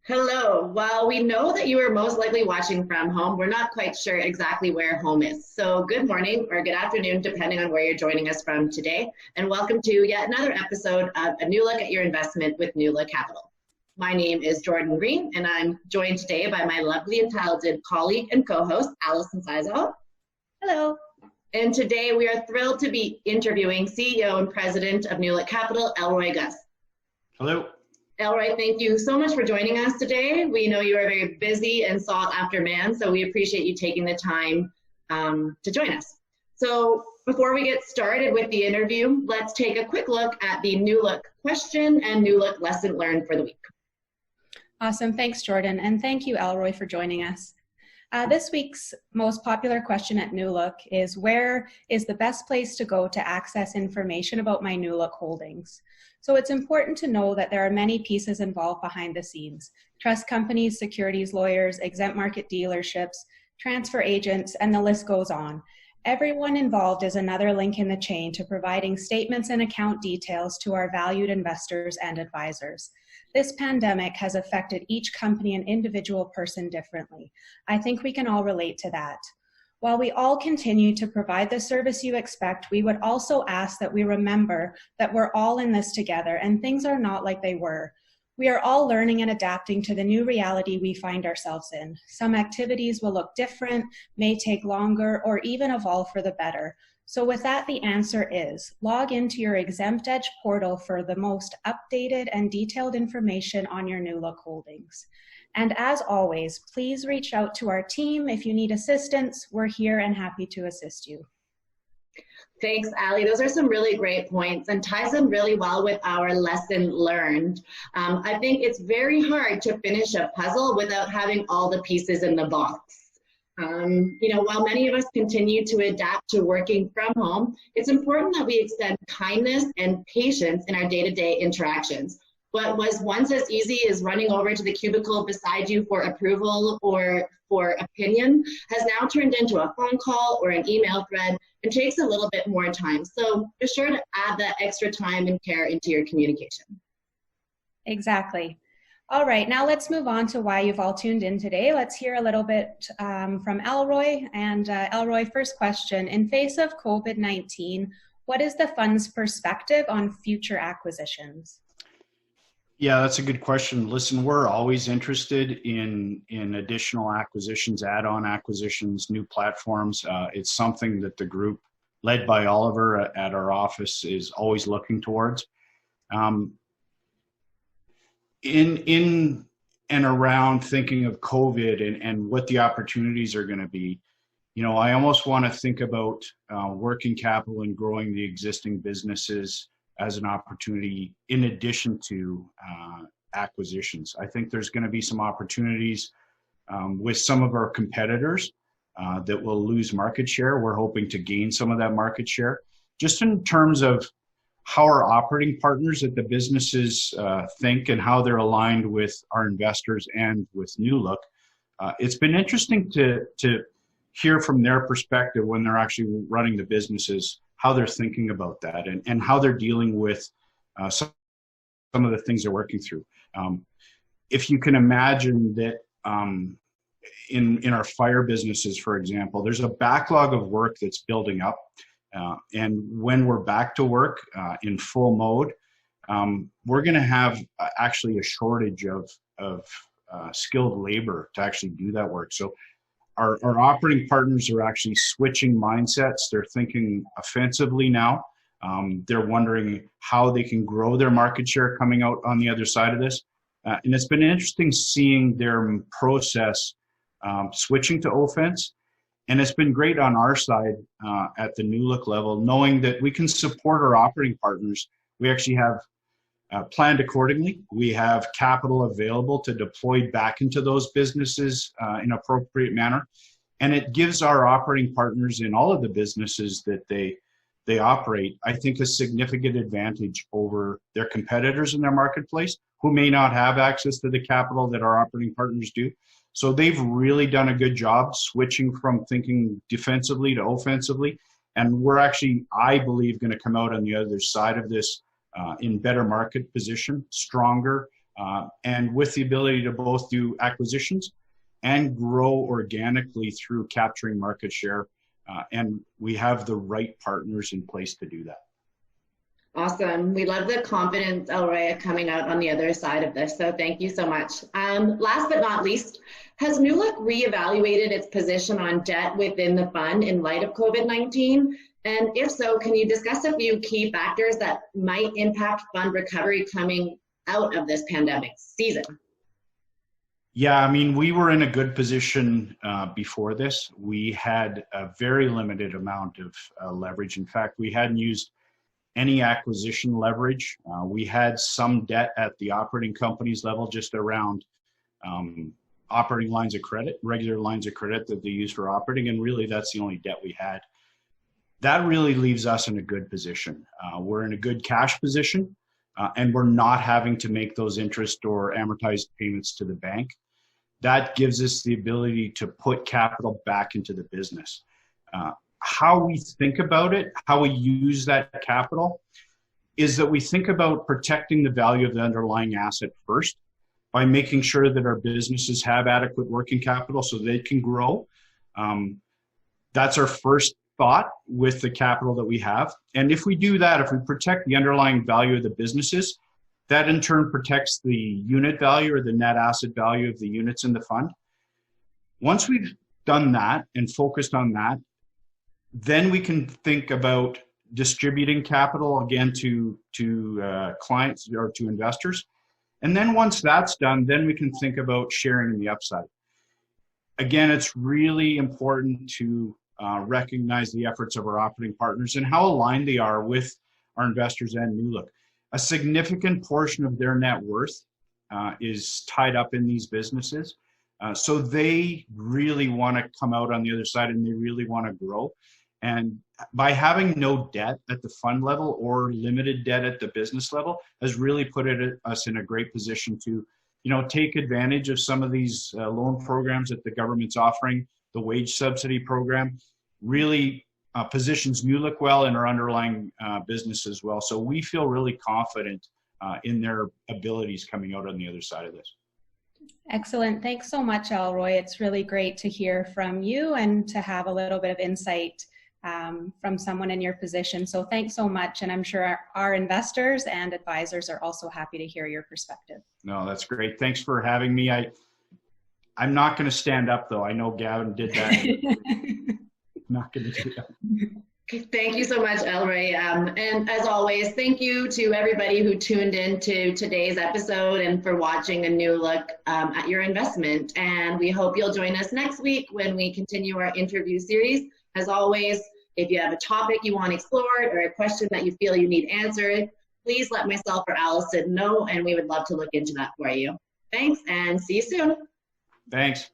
Hello. While we know that you are most likely watching from home, we're not quite sure exactly where home is. So good morning or good afternoon, depending on where you're joining us from today. And welcome to yet another episode of A New Look at Your Investment with Newlook Capital. My name is Jordan Green, and I'm joined today by my lovely and talented colleague and co-host, Alison and Jordan. Hello. And today we are thrilled to be interviewing CEO and President of Newlook Capital, Elroy Gust. Hello. Elroy, thank you so much for joining us today. We know you are a very busy and sought after man, so we appreciate you taking the time to join us. So before we get started with the interview, let's take a quick look at the Newlook question and Newlook lesson learned for the week. Awesome. Thanks, Jordan. And thank you, Elroy, for joining us. This week's most popular question at Newlook is, where is the best place to go to access information about my Newlook holdings? So it's important to know that there are many pieces involved behind the scenes: trust companies, securities lawyers, exempt market dealerships, transfer agents, and the list goes on. Everyone involved is another link in the chain to providing statements and account details to our valued investors and advisors. This pandemic has affected each company and individual person differently. I think we can all relate to that. While we all continue to provide the service you expect, we would also ask that we remember that we're all in this together and things are not like they were. We are all learning and adapting to the new reality we find ourselves in. Some activities will look different, may take longer, or even evolve for the better. So with that, the answer is log into your Exempt Edge portal for the most updated and detailed information on your Newlook holdings. And as always, please reach out to our team if you need assistance. We're here and happy to assist you. Thanks, Ali. Those are some really great points and ties in really well with our lesson learned. I think it's very hard to finish a puzzle without having all the pieces in the box. While many of us continue to adapt to working from home, it's important that we extend kindness and patience in our day-to-day interactions. What was once as easy as running over to the cubicle beside you for approval or for opinion has now turned into a phone call or an email thread and takes a little bit more time. So be sure to add that extra time and care into your communication. Exactly. All right, now let's move on to why you've all tuned in today. Let's hear a little bit from Elroy. And Elroy, first question. In face of COVID-19, what is the fund's perspective on future acquisitions? Yeah, that's a good question. Listen, we're always interested in additional acquisitions, add-on acquisitions, new platforms. It's something that the group led by Oliver at our office is always looking towards. In and around thinking of COVID and what the opportunities are going to be, I almost want to think about working capital and growing the existing businesses as an opportunity in addition to acquisitions. I think there's going to be some opportunities with some of our competitors that will lose market share. We're hoping to gain some of that market share. Just in terms of how our operating partners at the businesses think and how they're aligned with our investors and with Newlook, it's been interesting to hear from their perspective when they're actually running the businesses, how they're thinking about that and how they're dealing with some of the things they're working through. If you can imagine that in our fire businesses, for example, there's a backlog of work that's building up. And when we're back to work in full mode, we're going to have actually a shortage of skilled labor to actually do that work. So our operating partners are actually switching mindsets. They're thinking offensively now. They're wondering how they can grow their market share coming out on the other side of this. And it's been interesting seeing their process switching to offense. And it's been great on our side at the Newlook level, knowing that we can support our operating partners. We actually have planned accordingly. We have capital available to deploy back into those businesses in appropriate manner. And it gives our operating partners in all of the businesses that they operate, I think, a significant advantage over their competitors in their marketplace who may not have access to the capital that our operating partners do. So they've really done a good job switching from thinking defensively to offensively. And we're actually, I believe, going to come out on the other side of this in better market position, stronger, and with the ability to both do acquisitions and grow organically through capturing market share. And we have the right partners in place to do that. Awesome. We love the confidence, Elroy, coming out on the other side of this. So thank you so much. Last but not least, has Newlook reevaluated its position on debt within the fund in light of COVID-19? And if so, can you discuss a few key factors that might impact fund recovery coming out of this pandemic season? Yeah, I mean, we were in a good position before this. We had a very limited amount of leverage. In fact, we hadn't used any acquisition leverage. We had some debt at the operating companies level, just around operating lines of credit, regular lines of credit that they use for operating, and really that's the only debt we had. That really leaves us in a good position. We're in a good cash position, and we're not having to make those interest or amortized payments to the bank. That gives us the ability to put capital back into the business. How we think about it, how we use that capital, is that we think about protecting the value of the underlying asset first by making sure that our businesses have adequate working capital so they can grow. That's our first thought with the capital that we have. And if we do that, if we protect the underlying value of the businesses, that in turn protects the unit value or the net asset value of the units in the fund. Once we've done that and focused on that, then we can think about distributing capital again to clients or to investors. And then once that's done, then we can think about sharing in the upside. Again, it's really important to recognize the efforts of our operating partners and how aligned they are with our investors and Newlook. A significant portion of their net worth is tied up in these businesses. So they really want to come out on the other side and they really want to grow. And by having no debt at the fund level or limited debt at the business level has really put us in a great position to, take advantage of some of these loan programs that the government's offering. The wage subsidy program really positions Newlook well in our underlying business as well. So we feel really confident in their abilities coming out on the other side of this. Excellent. Thanks so much, Elroy. It's really great to hear from you and to have a little bit of insight from someone in your position. So thanks so much. And I'm sure our investors and advisors are also happy to hear your perspective. No, that's great. Thanks for having me. I'm not going to stand up though. I know Gavin did that. Not going to do that. Thank you so much, Elroy. And as always, thank you to everybody who tuned in to today's episode and for watching a new look at your investment. And we hope you'll join us next week when we continue our interview series. As always, if you have a topic you want explored or a question that you feel you need answered, please let myself or Alison know, and we would love to look into that for you. Thanks, and see you soon. Thanks.